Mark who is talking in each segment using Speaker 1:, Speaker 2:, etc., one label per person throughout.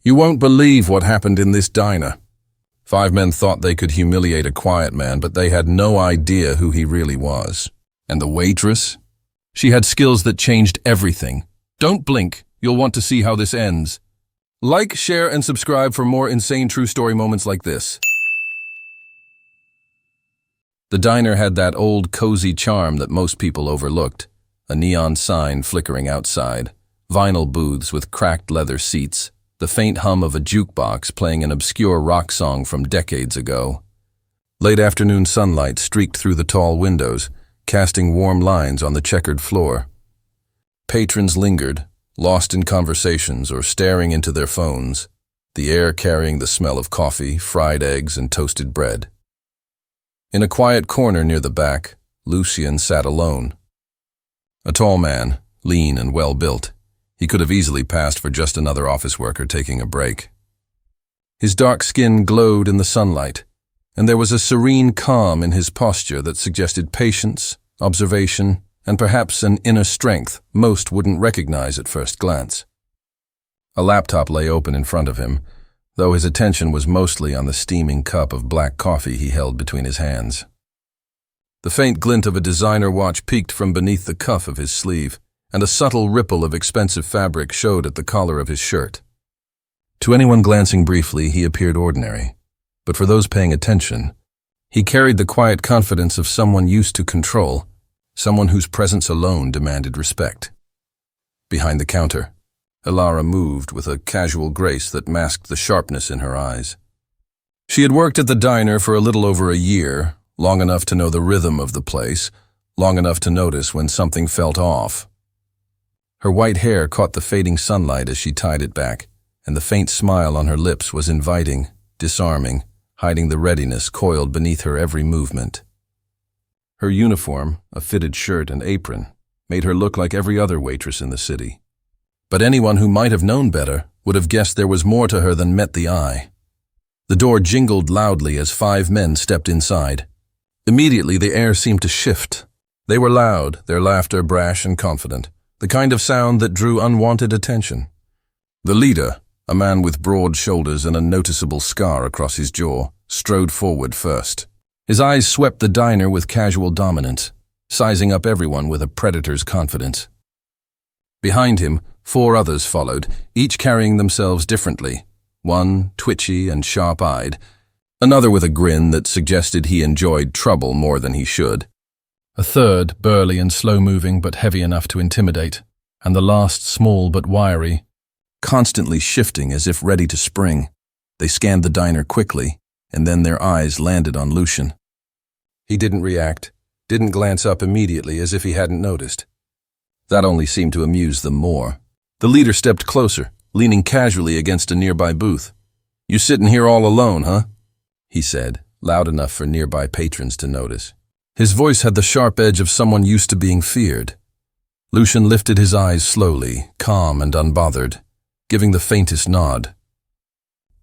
Speaker 1: You won't believe what happened in this diner. 5 men thought they could humiliate a quiet man, but they had no idea who he really was. And the waitress? She had skills that changed everything. Don't blink. You'll want to see how this ends. Like, share, and subscribe for more insane true story moments like this. The diner had that old, cozy charm that most people overlooked. A neon sign flickering outside, vinyl booths with cracked leather seats, the faint hum of a jukebox playing an obscure rock song from decades ago. Late afternoon sunlight streaked through the tall windows, casting warm lines on the checkered floor. Patrons lingered, lost in conversations or staring into their phones, the air carrying the smell of coffee, fried eggs, and toasted bread. In a quiet corner near the back, Lucien sat alone. A tall man, lean and well-built, he could have easily passed for just another office worker taking a break. His dark skin glowed in the sunlight, and there was a serene calm in his posture that suggested patience, observation, and perhaps an inner strength most wouldn't recognize at first glance. A laptop lay open in front of him, though his attention was mostly on the steaming cup of black coffee he held between his hands. The faint glint of a designer watch peeked from beneath the cuff of his sleeve, and a subtle ripple of expensive fabric showed at the collar of his shirt. To anyone glancing briefly, he appeared ordinary, but for those paying attention, he carried the quiet confidence of someone used to control, someone whose presence alone demanded respect. Behind the counter, Elara moved with a casual grace that masked the sharpness in her eyes. She had worked at the diner for a little over a year, long enough to know the rhythm of the place, long enough to notice when something felt off. Her white hair caught the fading sunlight as she tied it back, and the faint smile on her lips was inviting, disarming, hiding the readiness coiled beneath her every movement. Her uniform, a fitted shirt and apron, made her look like every other waitress in the city. But anyone who might have known better would have guessed there was more to her than met the eye. The door jingled loudly as 5 men stepped inside. Immediately the air seemed to shift. They were loud, their laughter brash and confident, the kind of sound that drew unwanted attention. The leader, a man with broad shoulders and a noticeable scar across his jaw, strode forward first. His eyes swept the diner with casual dominance, sizing up everyone with a predator's confidence. Behind him, 4 others followed, each carrying themselves differently, one twitchy and sharp-eyed, another with a grin that suggested he enjoyed trouble more than he should, a third burly and slow-moving but heavy enough to intimidate, and the last small but wiry, constantly shifting as if ready to spring. They scanned the diner quickly, and then their eyes landed on Lucien. He didn't react, didn't glance up immediately as if he hadn't noticed. That only seemed to amuse them more. The leader stepped closer, leaning casually against a nearby booth. "You sitting here all alone, huh?" he said, loud enough for nearby patrons to notice. His voice had the sharp edge of someone used to being feared. Lucien lifted his eyes slowly, calm and unbothered, giving the faintest nod.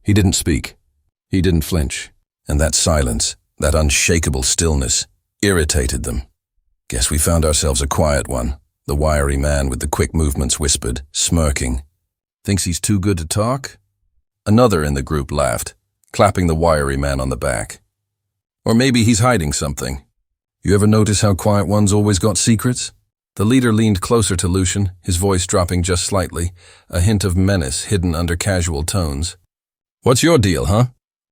Speaker 1: He didn't speak. He didn't flinch, and that silence, that unshakable stillness, irritated them. "Guess we found ourselves a quiet one," the wiry man with the quick movements whispered, smirking. "Thinks he's too good to talk?" Another in the group laughed, clapping the wiry man on the back. "Or maybe he's hiding something. You ever notice how quiet ones always got secrets?" The leader leaned closer to Lucien, his voice dropping just slightly, a hint of menace hidden under casual tones. "What's your deal, huh?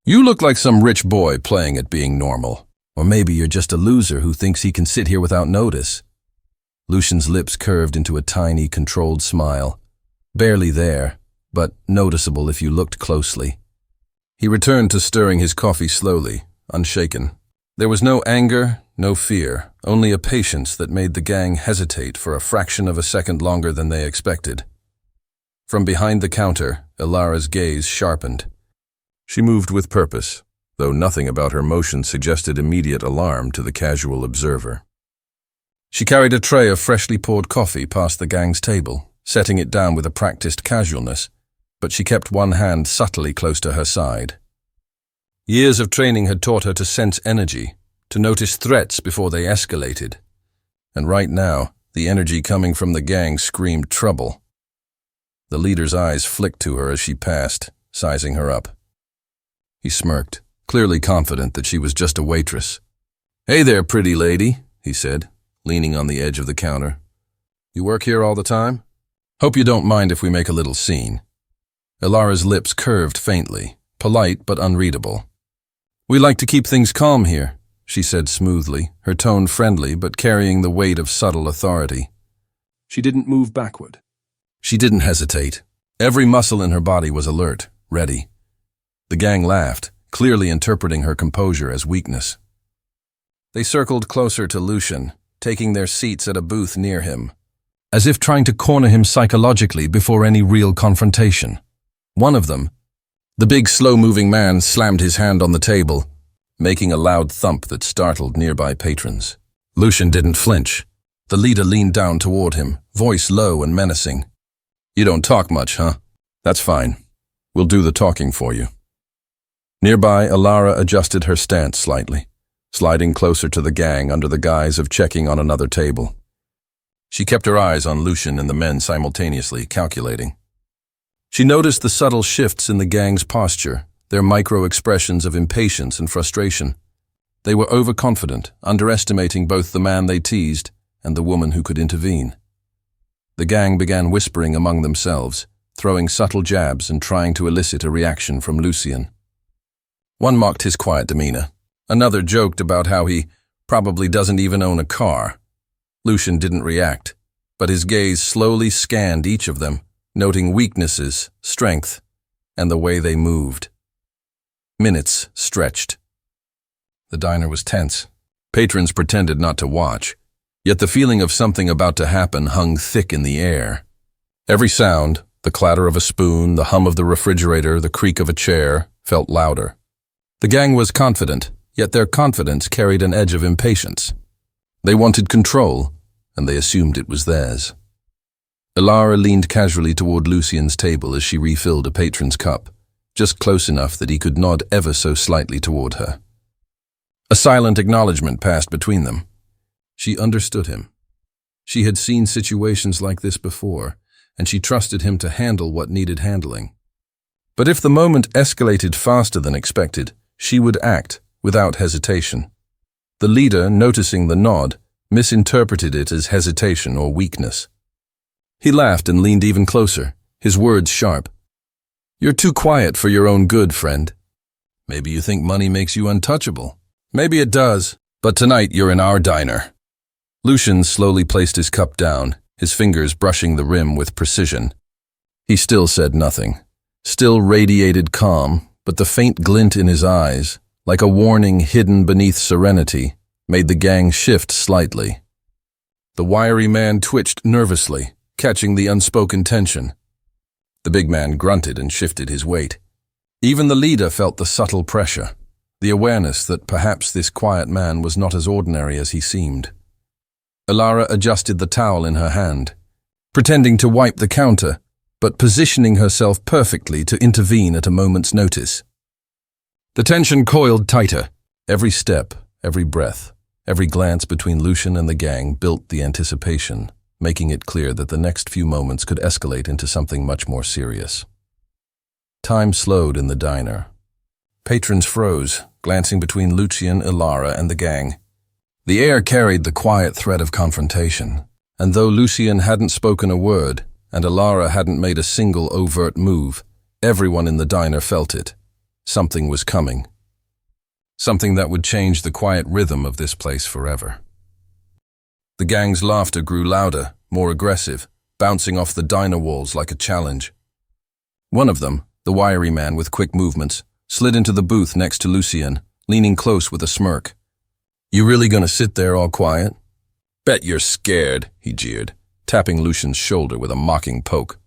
Speaker 1: You look like some rich boy playing at being normal. Or maybe you're just a loser who thinks he can sit here without notice." Lucien's lips curved into a tiny, controlled smile. Barely there, but noticeable if you looked closely. He returned to stirring his coffee slowly, unshaken. There was no anger, no fear, only a patience that made the gang hesitate for a fraction of a second longer than they expected. From behind the counter, Elara's gaze sharpened. She moved with purpose, though nothing about her motion suggested immediate alarm to the casual observer. She carried a tray of freshly poured coffee past the gang's table, setting it down with a practiced casualness, but she kept one hand subtly close to her side. Years of training had taught her to sense energy, to notice threats before they escalated. And right now, the energy coming from the gang screamed trouble. The leader's eyes flicked to her as she passed, sizing her up. He smirked, clearly confident that she was just a waitress. "Hey there, pretty lady," he said, leaning on the edge of the counter. "You work here all the time? Hope you don't mind if we make a little scene." Ilara's lips curved faintly, polite but unreadable. "We like to keep things calm here," she said smoothly, her tone friendly but carrying the weight of subtle authority. She didn't move backward. She didn't hesitate. Every muscle in her body was alert, ready. The gang laughed, clearly interpreting her composure as weakness. They circled closer to Lucian, taking their seats at a booth near him, as if trying to corner him psychologically before any real confrontation. One of them, the big, slow-moving man, slammed his hand on the table, making a loud thump that startled nearby patrons. Lucian didn't flinch. The leader leaned down toward him, voice low and menacing. "You don't talk much, huh? That's fine. We'll do the talking for you." Nearby, Ilara adjusted her stance slightly, sliding closer to the gang under the guise of checking on another table. She kept her eyes on Lucian and the men simultaneously, calculating. She noticed the subtle shifts in the gang's posture, their micro-expressions of impatience and frustration. They were overconfident, underestimating both the man they teased and the woman who could intervene. The gang began whispering among themselves, throwing subtle jabs and trying to elicit a reaction from Lucian. One mocked his quiet demeanor. Another joked about how he probably doesn't even own a car. Lucian didn't react, but his gaze slowly scanned each of them, noting weaknesses, strength, and the way they moved. Minutes stretched. The diner was tense. Patrons pretended not to watch, yet the feeling of something about to happen hung thick in the air. Every sound, the clatter of a spoon, the hum of the refrigerator, the creak of a chair, felt louder. The gang was confident, yet their confidence carried an edge of impatience. They wanted control, and they assumed it was theirs. Ilara leaned casually toward Lucian's table as she refilled a patron's cup, just close enough that he could nod ever so slightly toward her. A silent acknowledgement passed between them. She understood him. She had seen situations like this before, and she trusted him to handle what needed handling. But if the moment escalated faster than expected, she would act without hesitation. The leader, noticing the nod, misinterpreted it as hesitation or weakness. He laughed and leaned even closer, his words sharp. "You're too quiet for your own good, friend. Maybe you think money makes you untouchable. Maybe it does, but tonight you're in our diner." Lucian slowly placed his cup down, his fingers brushing the rim with precision. He still said nothing, still radiated calm, but the faint glint in his eyes, like a warning hidden beneath serenity, made the gang shift slightly. The wiry man twitched nervously, catching the unspoken tension. The big man grunted and shifted his weight. Even the leader felt the subtle pressure, the awareness that perhaps this quiet man was not as ordinary as he seemed. Ilara adjusted the towel in her hand, pretending to wipe the counter, but positioning herself perfectly to intervene at a moment's notice. The tension coiled tighter. Every step, every breath, every glance between Lucian and the gang built the anticipation, making it clear that the next few moments could escalate into something much more serious. Time slowed in the diner. Patrons froze, glancing between Lucian, Ilara, and the gang. The air carried the quiet threat of confrontation, and though Lucian hadn't spoken a word, and Ilara hadn't made a single overt move, everyone in the diner felt it. Something was coming. Something that would change the quiet rhythm of this place forever. The gang's laughter grew louder, more aggressive, bouncing off the diner walls like a challenge. One of them, the wiry man with quick movements, slid into the booth next to Lucian, leaning close with a smirk. "You really gonna sit there all quiet?" "Bet you're scared," he jeered, tapping Lucian's shoulder with a mocking poke.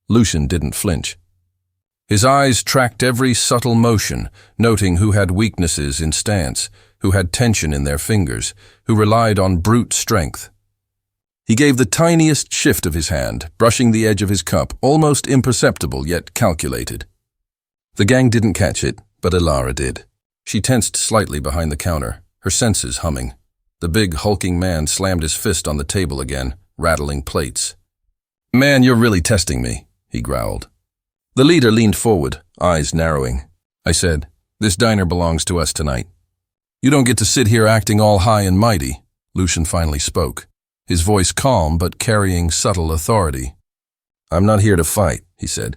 Speaker 1: Lucian didn't flinch. His eyes tracked every subtle motion, noting who had weaknesses in stance, who had tension in their fingers, who relied on brute strength. He gave the tiniest shift of his hand, brushing the edge of his cup, almost imperceptible yet calculated. The gang didn't catch it, but Ilara did. She tensed slightly behind the counter, her senses humming. The big, hulking man slammed his fist on the table again, rattling plates. "Man, you're really testing me," he growled. The leader leaned forward, eyes narrowing. I said, "This diner belongs to us tonight. You don't get to sit here acting all high and mighty." Lucian finally spoke, his voice calm but carrying subtle authority. "I'm not here to fight," he said.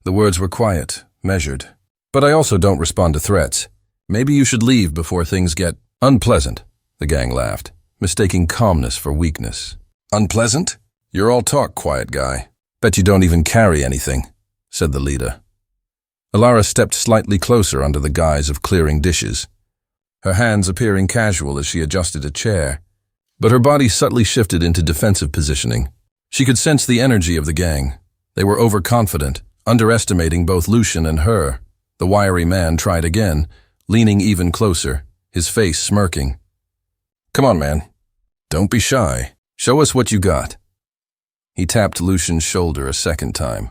Speaker 1: The words were quiet, measured. "But I also don't respond to threats. Maybe you should leave before things get unpleasant." The gang laughed, mistaking calmness for weakness. "Unpleasant? You're all talk, quiet guy. Bet you don't even carry anything," said the leader. Alara stepped slightly closer under the guise of clearing dishes, her hands appearing casual as she adjusted a chair, but her body subtly shifted into defensive positioning. She could sense the energy of the gang. They were overconfident, underestimating both Lucian and her. The wiry man tried again, leaning even closer, his face smirking. "Come on, man. Don't be shy. Show us what you got." He tapped Lucian's shoulder a second time.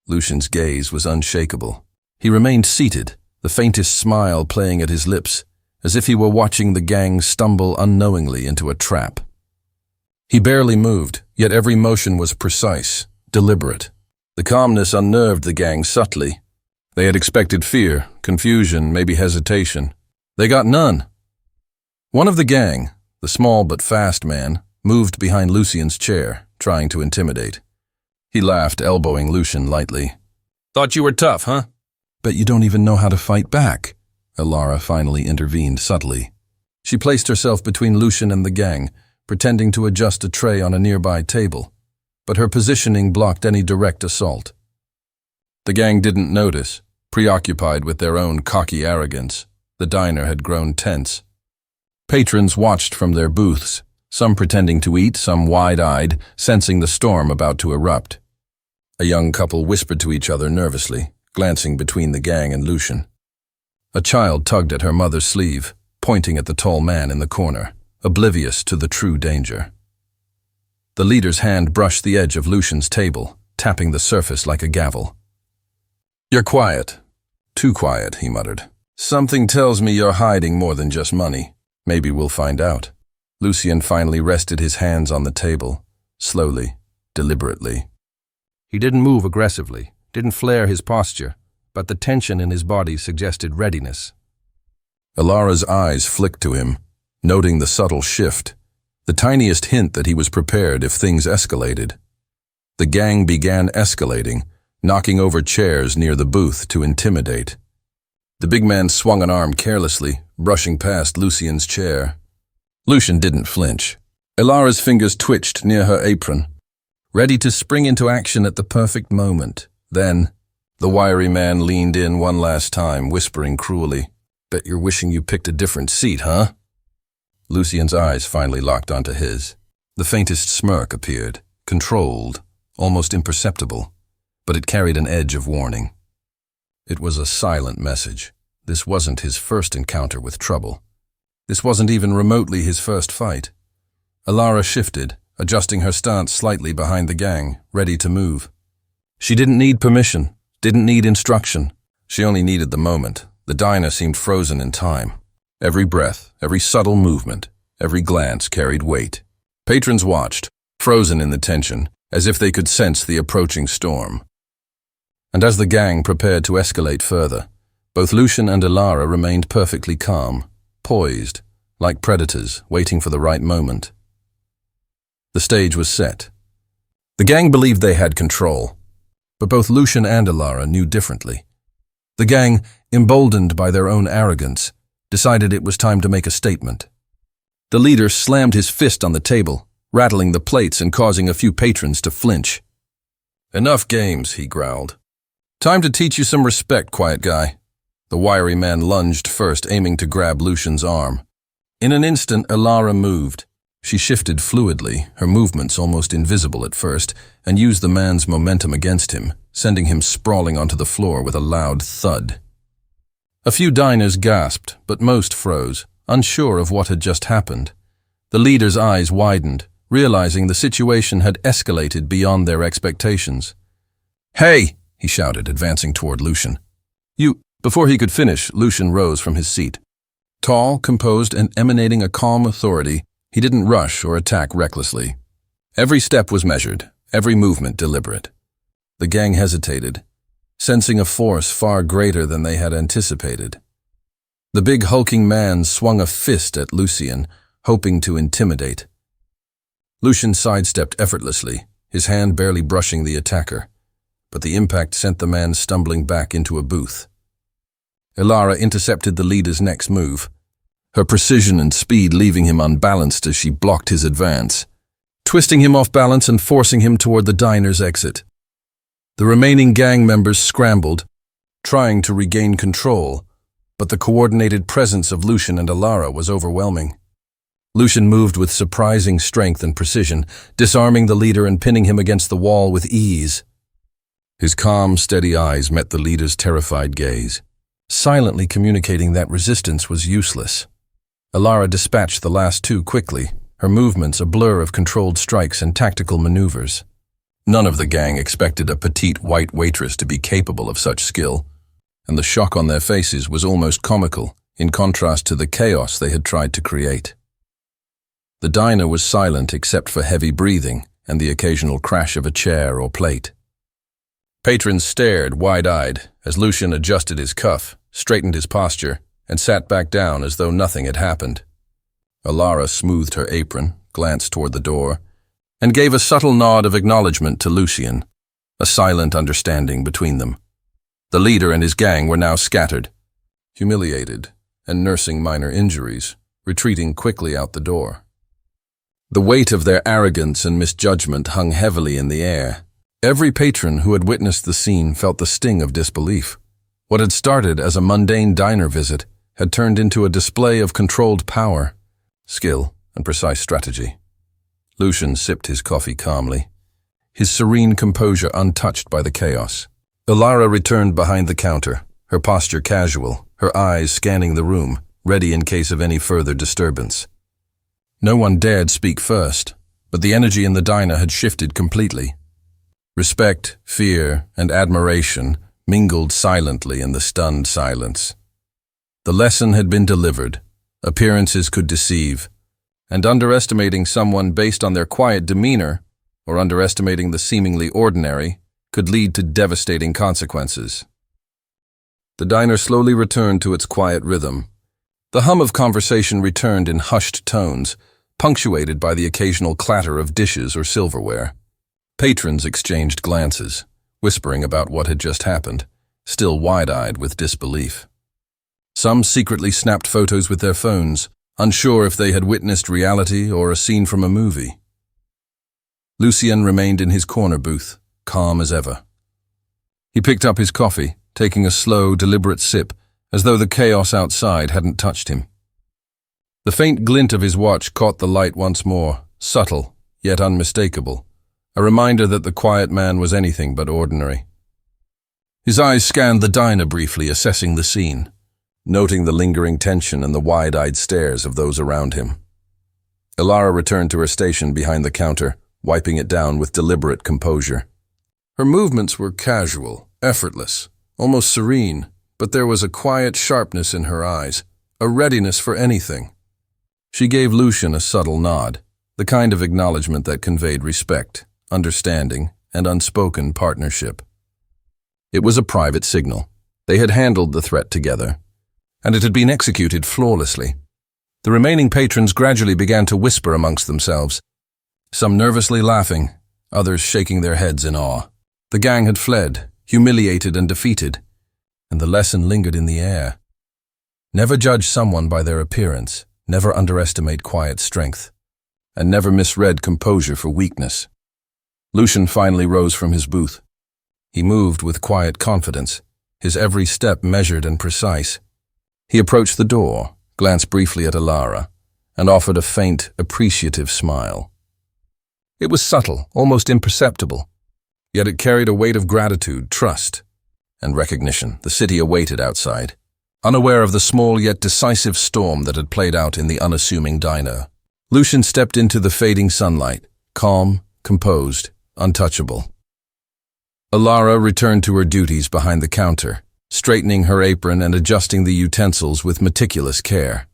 Speaker 1: Lucian's gaze was unshakable. He remained seated, the faintest smile playing at his lips, as if he were watching the gang stumble unknowingly into a trap. He barely moved, yet every motion was precise, deliberate. The calmness unnerved the gang subtly. They had expected fear, confusion, maybe hesitation. They got none. One of the gang, the small but fast man, moved behind Lucian's chair, trying to intimidate. He laughed, elbowing Lucian lightly. "Thought you were tough, huh?" "Bet you don't even know how to fight back," Alara finally intervened subtly. She placed herself between Lucian and the gang, pretending to adjust a tray on a nearby table, but her positioning blocked any direct assault. The gang didn't notice, preoccupied with their own cocky arrogance. The diner had grown tense. Patrons watched from their booths, some pretending to eat, some wide-eyed, sensing the storm about to erupt. A young couple whispered to each other nervously, glancing between the gang and Lucian. A child tugged at her mother's sleeve, pointing at the tall man in the corner, oblivious to the true danger. The leader's hand brushed the edge of Lucian's table, tapping the surface like a gavel. "You're quiet. Too quiet," he muttered. "Something tells me you're hiding more than just money. Maybe we'll find out." Lucian finally rested his hands on the table, slowly, deliberately. He didn't move aggressively, didn't flare his posture, but the tension in his body suggested readiness. Alara's eyes flicked to him, noting the subtle shift, the tiniest hint that he was prepared if things escalated. The gang began escalating, knocking over chairs near the booth to intimidate. The big man swung an arm carelessly, brushing past Lucian's chair. Lucian didn't flinch. Alara's fingers twitched near her apron, ready to spring into action at the perfect moment. Then, the wiry man leaned in one last time, whispering cruelly, "Bet you're wishing you picked a different seat, huh?" Lucian's eyes finally locked onto his. The faintest smirk appeared, controlled, almost imperceptible, but it carried an edge of warning. It was a silent message. This wasn't his first encounter with trouble. This wasn't even remotely his first fight. Alara shifted, adjusting her stance slightly behind the gang, ready to move. She didn't need permission, didn't need instruction. She only needed the moment. The diner seemed frozen in time. Every breath, every subtle movement, every glance carried weight. Patrons watched, frozen in the tension, as if they could sense the approaching storm. And as the gang prepared to escalate further, both Lucian and Alara remained perfectly calm, poised, like predators waiting for the right moment. The stage was set. The gang believed they had control, but both Lucian and Alara knew differently. The gang, emboldened by their own arrogance, decided it was time to make a statement. The leader slammed his fist on the table, rattling the plates and causing a few patrons to flinch. "Enough games," he growled. "Time to teach you some respect, quiet guy." The wiry man lunged first, aiming to grab Lucian's arm. In an instant, Alara moved. She shifted fluidly, her movements almost invisible at first, and used the man's momentum against him, sending him sprawling onto the floor with a loud thud. A few diners gasped, but most froze, unsure of what had just happened. The leader's eyes widened, realizing the situation had escalated beyond their expectations. "Hey!" he shouted, advancing toward Lucian. "You—" Before he could finish, Lucian rose from his seat. Tall, composed, and emanating a calm authority, he didn't rush or attack recklessly. Every step was measured, every movement deliberate. The gang hesitated. sensing a force far greater than they had anticipated. The big hulking man swung a fist at Lucien, hoping to intimidate. Lucien sidestepped effortlessly, his hand barely brushing the attacker, but the impact sent the man stumbling back into a booth. Elara intercepted the leader's next move, her precision and speed leaving him unbalanced as she blocked his advance, twisting him off balance and forcing him toward the diner's exit. The remaining gang members scrambled, trying to regain control, but the coordinated presence of Lucien and Elara was overwhelming. Lucien moved with surprising strength and precision, disarming the leader and pinning him against the wall with ease. His calm, steady eyes met the leader's terrified gaze, silently communicating that resistance was useless. Elara dispatched the last two quickly, her movements a blur of controlled strikes and tactical maneuvers. None of the gang expected a petite white waitress to be capable of such skill, and the shock on their faces was almost comical, in contrast to the chaos they had tried to create. The diner was silent except for heavy breathing and the occasional crash of a chair or plate. Patrons stared wide-eyed as Lucien adjusted his cuff, straightened his posture, and sat back down as though nothing had happened. Elara smoothed her apron, glanced toward the door, and gave a subtle nod of acknowledgement to Lucien, a silent understanding between them. The leader and his gang were now scattered, humiliated, and nursing minor injuries, retreating quickly out the door. The weight of their arrogance and misjudgment hung heavily in the air. Every patron who had witnessed the scene felt the sting of disbelief. What had started as a mundane diner visit had turned into a display of controlled power, skill, and precise strategy. Lucien sipped his coffee calmly, his serene composure untouched by the chaos. Elara returned behind the counter, her posture casual, her eyes scanning the room, ready in case of any further disturbance. No one dared speak first, but the energy in the diner had shifted completely. Respect, fear, and admiration mingled silently in the stunned silence. The lesson had been delivered. Appearances could deceive, and underestimating someone based on their quiet demeanor, or underestimating the seemingly ordinary, could lead to devastating consequences. The diner slowly returned to its quiet rhythm. The hum of conversation returned in hushed tones, punctuated by the occasional clatter of dishes or silverware. Patrons exchanged glances, whispering about what had just happened, still wide-eyed with disbelief. Some secretly snapped photos with their phones, unsure if they had witnessed reality or a scene from a movie. Lucien remained in his corner booth, calm as ever. He picked up his coffee, taking a slow, deliberate sip, as though the chaos outside hadn't touched him. The faint glint of his watch caught the light once more, subtle, yet unmistakable, a reminder that the quiet man was anything but ordinary. His eyes scanned the diner briefly, assessing the scene, noting the lingering tension and the wide-eyed stares of those around him. Elara returned to her station behind the counter, wiping it down with deliberate composure. Her movements were casual, effortless, almost serene, but there was a quiet sharpness in her eyes, a readiness for anything. She gave Lucien a subtle nod, the kind of acknowledgement that conveyed respect, understanding, and unspoken partnership. It was a private signal. They had handled the threat together, and it had been executed flawlessly. The remaining patrons gradually began to whisper amongst themselves, some nervously laughing, others shaking their heads in awe. The gang had fled, humiliated and defeated, and the lesson lingered in the air. Never judge someone by their appearance, never underestimate quiet strength, and never misread composure for weakness. Lucien finally rose from his booth. He moved with quiet confidence, his every step measured and precise. He approached the door, glanced briefly at Elara, and offered a faint, appreciative smile. It was subtle, almost imperceptible, yet it carried a weight of gratitude, trust, and recognition. The city awaited outside, unaware of the small yet decisive storm that had played out in the unassuming diner. Lucien stepped into the fading sunlight, calm, composed, untouchable. Elara returned to her duties behind the counter, straightening her apron and adjusting the utensils with meticulous care.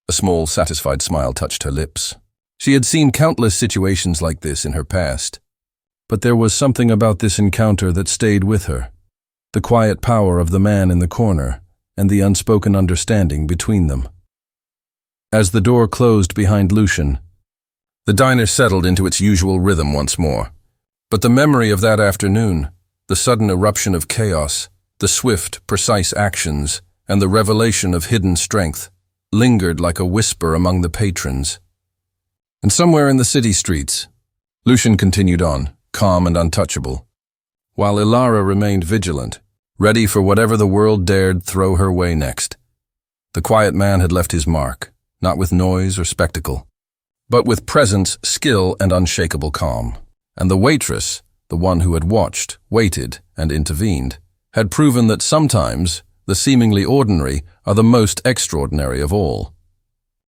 Speaker 1: A small, satisfied smile touched her lips. She had seen countless situations like this in her past, but there was something about this encounter that stayed with her, the quiet power of the man in the corner, and the unspoken understanding between them. As the door closed behind Lucian, the diner settled into its usual rhythm once more. But the memory of that afternoon, the sudden eruption of chaos, the swift, precise actions, and the revelation of hidden strength, lingered like a whisper among the patrons. And somewhere in the city streets, Lucian continued on, calm and untouchable, while Ilara remained vigilant, ready for whatever the world dared throw her way next. The quiet man had left his mark, not with noise or spectacle, but with presence, skill, and unshakable calm. And the waitress, the one who had watched, waited, and intervened, had proven that sometimes the seemingly ordinary are the most extraordinary of all.